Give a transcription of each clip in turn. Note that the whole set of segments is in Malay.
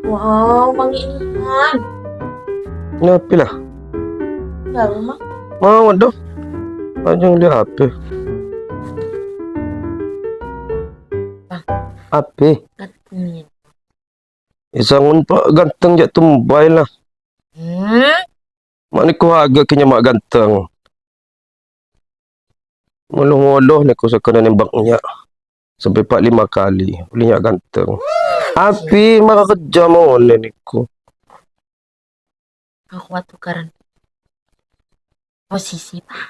Wow, mangiingan. Kenapa lah? Baru mah. Mau dah. Panjang dia apa? Apa? Katanya. Isangun pak ganteng je tumbai lah. Mak ni ku harga kenya mak ganteng. Muluh-muluh ni ku suka nembak nyak. Sampai 4-5 kali. Boleh nyak ganteng. Api marah kerja mau ni ku. Aku tukaran posisi, Pak.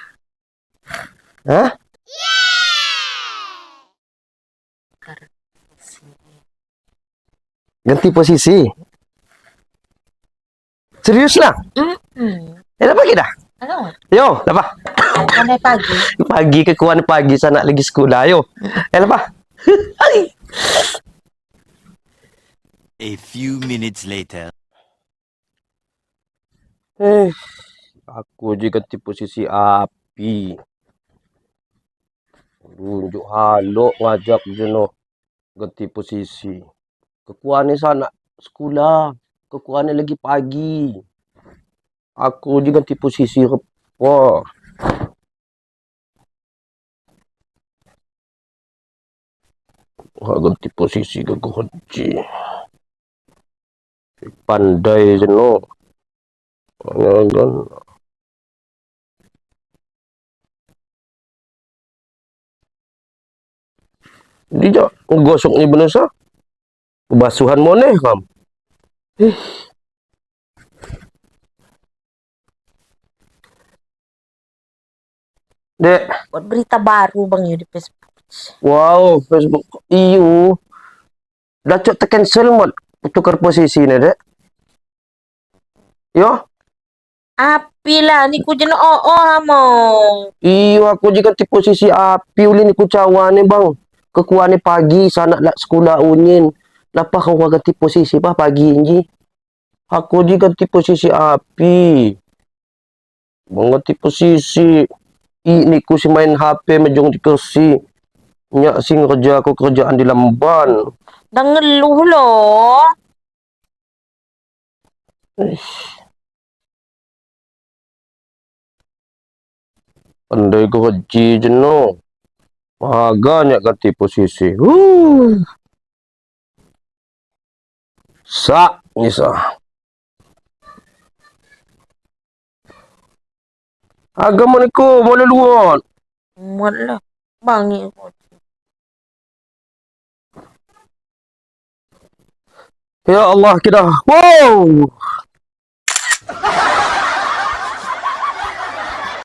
Hah? Tukaran posisi. Ganti posisi? Serius lah? Dah pagi dah? Ano? Yo, apa? Kanay pagi. Pagi ke kuan pagi sana lagi sekolah. Yo. Apa? A few minutes later. Aku je ganti posisi api. Tunjuk haluk ngajak je no. Ganti posisi. Kekuan ni sana sekolah. Kekuan ni lagi pagi. Aku je ganti posisi repa. Ganti posisi ke kunci. Pandai je no. Dia gosok ni benar sah. Basuhan moneh kam. Dek. Buat berita baru bang ya di Facebook. Wow, Facebook. Iyo. Dah cok tercancel mod. Tukar posisi ni dek. Yo. Api lah, ni ku jenak mo. Iyo, aku je ganti posisi api uli ni ku cawan ni bang. Kekuan ni pagi sana nak sekolah unyin. Lepas kau ganti posisi bah pagi ni. Aku je ganti posisi api. Bang ganti posisi. Ni ku si main HP majung di kursi. Nyak sing kerja aku kerjaan di Lamban. Dah ngeluh loh. Pandai kerja je no. Agaknya ganti posisi. Sak ni sah. Agama ni ku boleh luar. Malah bang ni. Ya Allah kita. Wow.